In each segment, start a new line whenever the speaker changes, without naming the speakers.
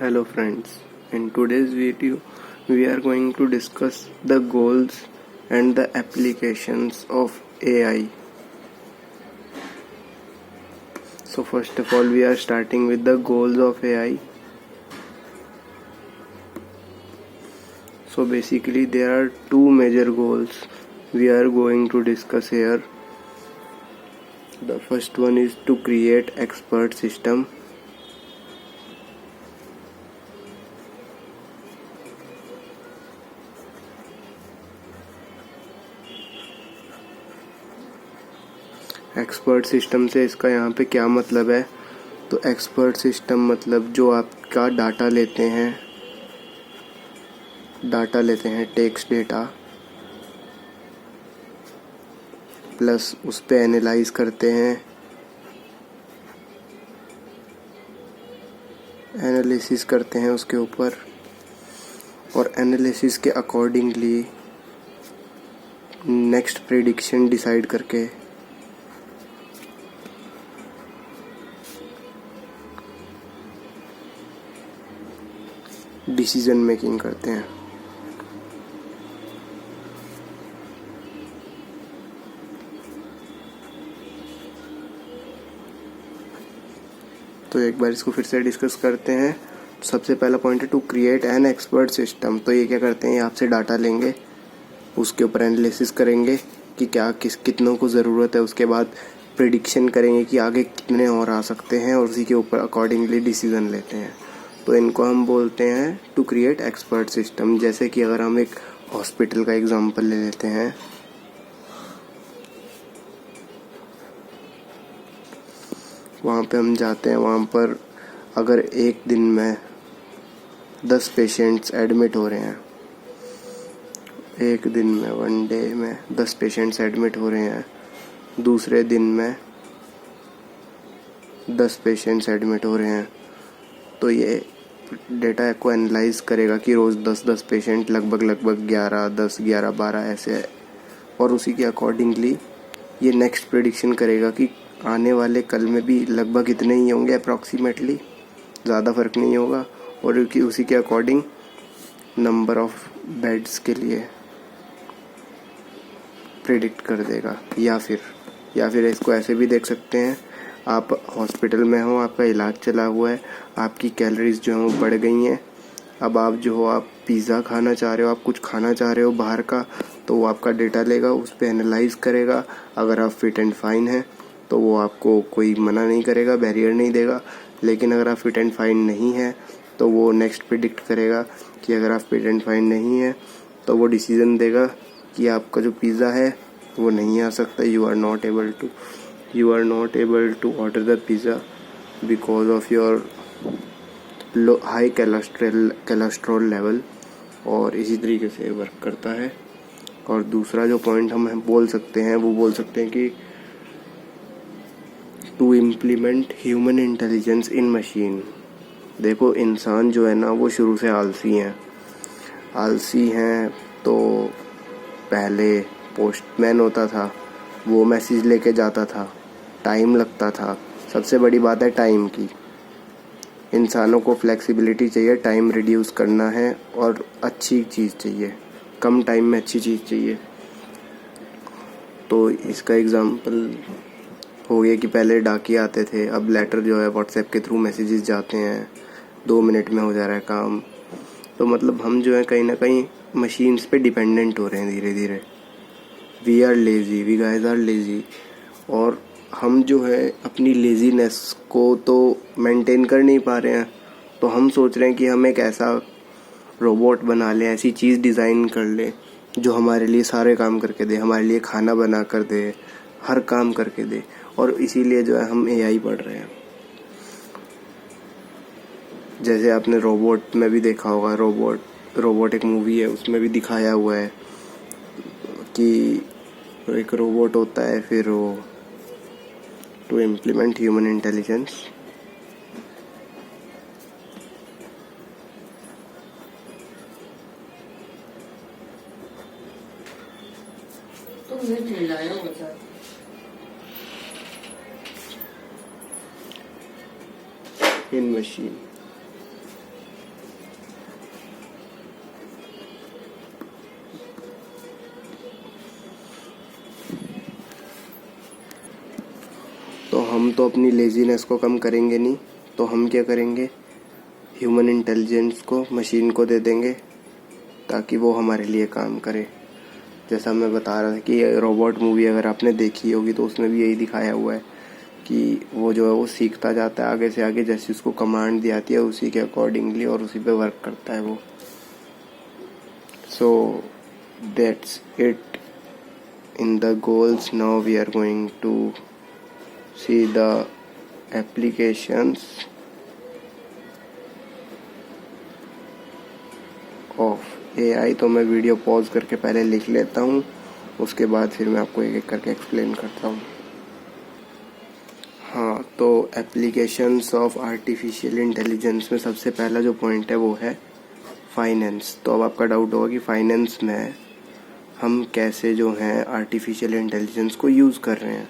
Hello friends, in today's video we are going to discuss the goals and the applications of AI. So first of all we are starting with the goals of AI. So basically there are two major goals we are going to discuss here. The first one is to create expert system. Expert system से इसका यहाँ पे क्या मतलब है, तो expert system मतलब जो आपका डाटा लेते हैं टेक्स्ट डेटा, प्लस उस पे एनालाइज करते हैं, एनालिसिस करते हैं उसके ऊपर, और एनालिसिस के अकॉर्डिंगली नेक्स्ट प्रेडिक्शन डिसाइड करके डिसीजन मेकिंग करते हैं। तो एक बार इसको फिर से डिस्कस करते हैं। सबसे पहला पॉइंट है to create an expert system. तो ये क्या करते हैं, आपसे डाटा लेंगे, उसके ऊपर एनालिसिस करेंगे कि क्या कितनों को ज़रूरत है, उसके बाद प्रिडिक्शन करेंगे कि आगे कितने और आ सकते हैं, और उसी के ऊपर अकॉर्डिंगली डिसीजन लेते हैं। तो इनको हम बोलते हैं टू क्रिएट एक्सपर्ट सिस्टम। जैसे कि अगर हम एक हॉस्पिटल का एग्जांपल ले लेते हैं, वहाँ पे हम जाते हैं, वहाँ पर अगर एक दिन में 10 पेशेंट्स एडमिट हो रहे हैं, एक दिन में वन डे में 10 पेशेंट्स एडमिट हो रहे हैं, दूसरे दिन में 10 पेशेंट्स एडमिट हो रहे हैं, तो ये डेटा को एनालाइज करेगा कि रोज़ 10 पेशेंट लगभग 11, 10, 11, 12 ऐसे है, और उसी के अकॉर्डिंगली ये नेक्स्ट प्रेडिक्शन करेगा कि आने वाले कल में भी लगभग इतने ही होंगे, अप्रॉक्सीमेटली, ज़्यादा फ़र्क नहीं होगा, और उसी के अकॉर्डिंग नंबर ऑफ बेड्स के लिए प्रेडिक्ट कर देगा। या फिर इसको ऐसे भी देख सकते हैं, आप हॉस्पिटल में हो, आपका इलाज चला हुआ है, आपकी कैलोरीज जो हैं वो बढ़ गई हैं, अब आप पिज़्ज़ा खाना चाह रहे हो, आप कुछ खाना चाह रहे हो बाहर का, तो वो आपका डेटा लेगा, उस पर एनालाइज करेगा। अगर आप फिट एंड फाइन हैं तो वो आपको कोई मना नहीं करेगा, बैरियर नहीं देगा। लेकिन अगर आप फिट एंड फाइन नहीं है तो वो नेक्स्ट प्रिडिक्ट करेगा कि अगर आप फिट एंड फाइन नहीं है तो वो डिसीज़न देगा कि आपका जो पिज़्ज़ा है वो नहीं आ सकता, you are not able to order the pizza because of your high cholesterol level, और इसी तरीके से वर्क करता है। और दूसरा जो पॉइंट हम बोल सकते हैं कि to implement human intelligence in machine. देखो, इंसान जो है ना वो शुरू से आलसी हैं। तो पहले पोस्टमैन होता था, वो मैसेज लेके जाता था, टाइम लगता था। सबसे बड़ी बात है टाइम की। इंसानों को फ्लेक्सिबिलिटी चाहिए, टाइम रिड्यूस करना है, और अच्छी चीज़ चाहिए, कम टाइम में अच्छी चीज़ चाहिए। तो इसका एग्जांपल हो गया कि पहले डाकिये आते थे, अब लेटर जो है व्हाट्सएप के थ्रू मैसेजेस जाते हैं, 2 मिनट में हो जा रहा है काम। तो मतलब हम जो है कहीं ना कहीं मशीन्स पे डिपेंडेंट हो रहे हैं धीरे धीरे। वी गाइस आर लेज़ी, और हम जो है अपनी लेज़ीनेस को तो मेंटेन कर नहीं पा रहे हैं। तो हम सोच रहे हैं कि हम एक ऐसा रोबोट बना लें, ऐसी चीज़ डिज़ाइन कर लें जो हमारे लिए सारे काम करके दे, हमारे लिए खाना बना कर दे, हर काम करके दे। और इसीलिए जो है हम एआई पढ़ रहे हैं। जैसे आपने रोबोट में भी देखा होगा, रोबोट एक मूवी है, उसमें भी दिखाया हुआ है कि एक रोबोट होता है, फिर वो to implement human intelligence. In machine हम तो अपनी लेजीनेस को कम करेंगे नहीं, तो हम क्या करेंगे, ह्यूमन इंटेलिजेंस को मशीन को दे देंगे ताकि वो हमारे लिए काम करे। जैसा मैं बता रहा था कि रोबोट मूवी अगर आपने देखी होगी तो उसमें भी यही दिखाया हुआ है कि वो जो है वो सीखता जाता है आगे से आगे, जैसी उसको कमांड दी आती है उसी के अकॉर्डिंगली और उसी पे वर्क करता है वो। So that's it in the goals. Now we are going to see the applications of AI. तो मैं वीडियो पॉज करके पहले लिख लेता हूँ, उसके बाद फिर मैं आपको एक एक करके एक्सप्लेन करता हूँ। हाँ, तो एप्लीकेशंस ऑफ आर्टिफिशियल इंटेलिजेंस में सबसे पहला जो पॉइंट है वो है फाइनेंस। तो अब आपका डाउट होगा कि फाइनेंस में हम कैसे जो हैं आर्टिफिशियल इंटेलिजेंस को यूज़ कर रहे हैं।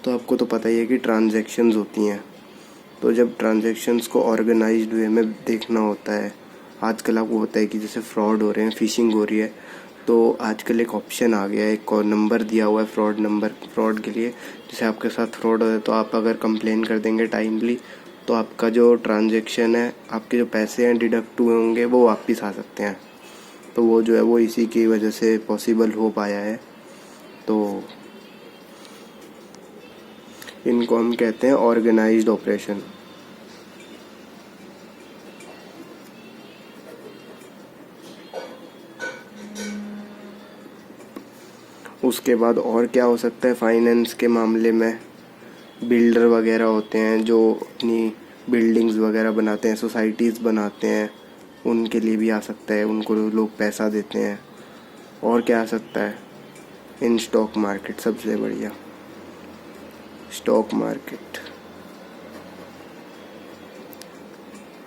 तो आपको तो पता ही है कि ट्रांजैक्शंस होती हैं, तो जब ट्रांजैक्शंस को ऑर्गेनाइज्ड वे में देखना होता है, आजकल आपको होता है कि जैसे फ्रॉड हो रहे हैं, फिशिंग हो रही है, तो आजकल एक ऑप्शन आ गया है, एक नंबर दिया हुआ है फ्रॉड नंबर, फ्रॉड के लिए। जैसे आपके साथ फ्रॉड हो है तो आप अगर कंप्लेन कर देंगे टाइमली तो आपका जो ट्रांजैक्शन है, आपके जो पैसे हैं डिडक्ट हुए होंगे वो वापस आ सकते हैं। तो वो जो है वो इसी की वजह से पॉसिबल हो पाया है। तो इनको हम कहते हैं ऑर्गेनाइज्ड ऑपरेशन। उसके बाद और क्या हो सकता है फाइनेंस के मामले में, बिल्डर वगैरह होते हैं जो अपनी बिल्डिंग्स वगैरह बनाते हैं, सोसाइटीज़ बनाते हैं, उनके लिए भी आ सकता है, उनको लोग पैसा देते हैं। और क्या आ सकता है, इन स्टॉक मार्केट सबसे बढ़िया, स्टॉक मार्केट।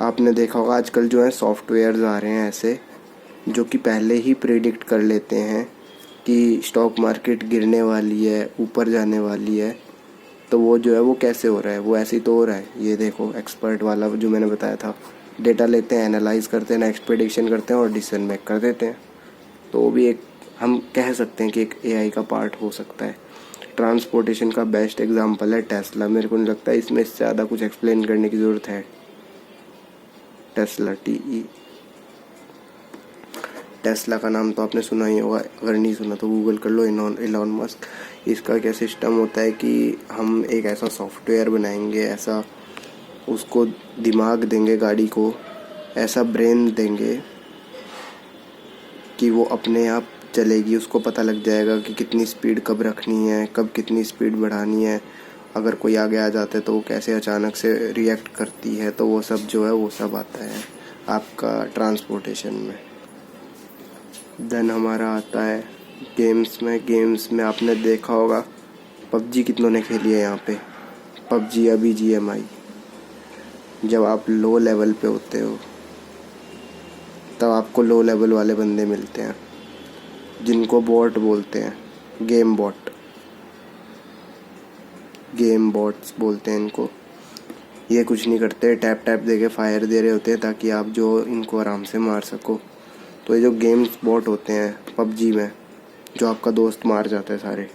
आपने देखा होगा आजकल जो है सॉफ्टवेयर्स आ रहे हैं ऐसे जो कि पहले ही प्रेडिक्ट कर लेते हैं कि स्टॉक मार्केट गिरने वाली है, ऊपर जाने वाली है। तो वो जो है वो कैसे हो रहा है, वो ऐसे ही तो हो रहा है। ये देखो एक्सपर्ट वाला जो मैंने बताया था, डेटा लेते हैं, एनालाइज करते हैं, नेक्स्ट प्रेडिक्शन करते हैं और डिसीजन मेक कर देते हैं। तो वो भी एक हम कह सकते हैं कि एक एआई का पार्ट हो सकता है। ट्रांसपोर्टेशन का बेस्ट एग्जांपल है टेस्ला। मेरे को नहीं लगता इसमें इससे ज़्यादा कुछ एक्सप्लेन करने की ज़रूरत है। टेस्ला, टेस्ला का नाम तो आपने सुना ही होगा, अगर नहीं सुना तो गूगल कर लो, इलॉन मस्क। इसका क्या सिस्टम होता है कि हम एक ऐसा सॉफ्टवेयर बनाएंगे, ऐसा उसको दिमाग देंगे गाड़ी को, ऐसा ब्रेन देंगे कि वो अपने आप चलेगी। उसको पता लग जाएगा कि कितनी स्पीड कब रखनी है, कब कितनी स्पीड बढ़ानी है, अगर कोई आगे आ जाता है तो वो कैसे अचानक से रिएक्ट करती है। तो वो सब जो है वो सब आता है आपका ट्रांसपोर्टेशन में। देन हमारा आता है गेम्स में। गेम्स में आपने देखा होगा पबजी कितनों ने खेली है यहाँ पे, पबजी या BGMI। जब आप लो लेवल पे होते हो तब आपको लो लेवल वाले बंदे मिलते हैं जिनको बॉट बोलते हैं, गेम बॉट्स बोलते हैं इनको। ये कुछ नहीं करते, टैप टैप देके फायर दे रहे होते हैं ताकि आप जो इनको आराम से मार सको। तो ये जो गेम्स बॉट होते हैं पबजी में, जो आपका दोस्त मार जाते हैं सारे,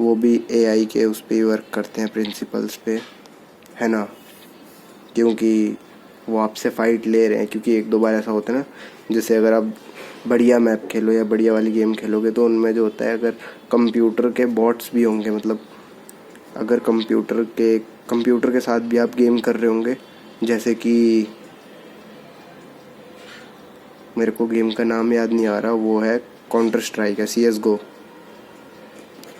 वो भी एआई के उस पर वर्क करते हैं, प्रिंसिपल्स पे, है ना। क्योंकि वो आपसे फ़ाइट ले रहे हैं, क्योंकि एक दो बार ऐसा होता है ना, जैसे अगर आप बढ़िया मैप खेलो या बढ़िया वाली गेम खेलोगे तो उनमें जो होता है, अगर कंप्यूटर के बॉट्स भी होंगे, मतलब अगर कंप्यूटर के साथ भी आप गेम कर रहे होंगे, जैसे कि मेरे को गेम का नाम याद नहीं आ रहा, वो है काउंटर स्ट्राइक है, CSGO।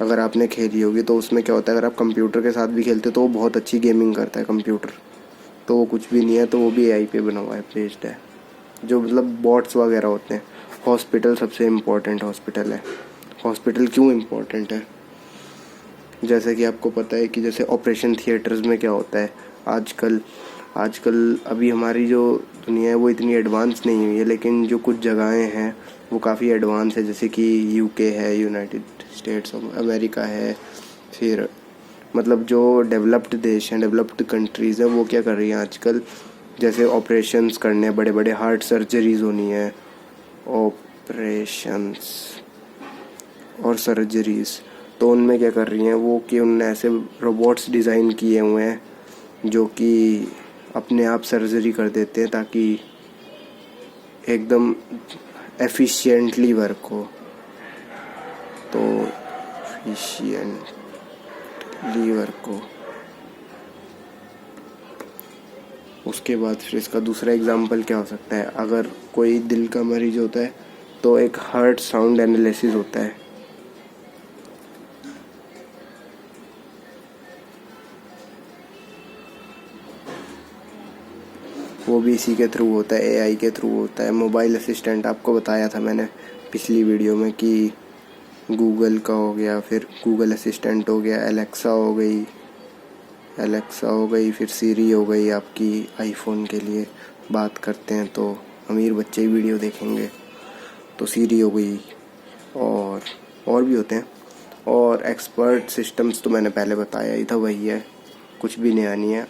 अगर आपने खेली होगी तो उसमें क्या होता है, अगर आप कंप्यूटर के साथ भी खेलते हो तो वो बहुत अच्छी गेमिंग करता है कंप्यूटर। तो वो कुछ भी नहीं है, तो वो भी एआई पे बना हुआ है, बेस्ड है, जो मतलब बॉट्स वगैरह होते हैं। हॉस्पिटल सबसे इम्पोर्टेंट हॉस्पिटल है। हॉस्पिटल क्यों इम्पोर्टेंट है, जैसे कि आपको पता है कि जैसे ऑपरेशन थिएटर्स में क्या होता है आजकल अभी हमारी जो दुनिया है वो इतनी एडवांस नहीं हुई है, लेकिन जो कुछ जगहें हैं वो काफ़ी एडवांस है, जैसे कि यूके है, यूनाइटेड स्टेट्स ऑफ अमेरिका है। फिर मतलब जो डेवलप्ड देश हैं, डेवलप्ड कंट्रीज़ हैं, वो क्या कर रही हैं आजकल, जैसे ऑपरेशंस करने, बड़े बड़े हार्ट सर्जरीज होनी है, ऑपरेशंस और सर्जरीज, तो उनमें क्या कर रही हैं वो कि उनने ऐसे रोबोट्स डिज़ाइन किए हुए हैं जो कि अपने आप सर्जरी कर देते हैं ताकि एकदम एफिशिएंटली वर्क हो। तो एफिशिएंटली वर्क हो। उसके बाद फिर इसका दूसरा एग्जांपल क्या हो सकता है, अगर कोई दिल का मरीज होता है तो एक हार्ट साउंड एनालिसिस होता है। वो भी इसी के थ्रू होता है, एआई के थ्रू होता है। मोबाइल असिस्टेंट आपको बताया था मैंने पिछली वीडियो में कि गूगल का हो गया, फिर गूगल असिस्टेंट हो गया, एलेक्सा हो गई, फिर सीरी हो गई। आपकी आईफोन के लिए बात करते हैं तो अमीर बच्चे ही वीडियो देखेंगे, तो सीरी हो गई। और भी होते हैं। और एक्सपर्ट सिस्टम्स तो मैंने पहले बताया ही था, वही है, कुछ भी नया नहीं है।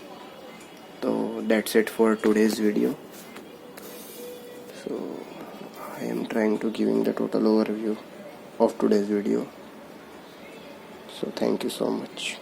तो that's it for today's video. So I am trying to giving the total overview of today's video. So thank you so much.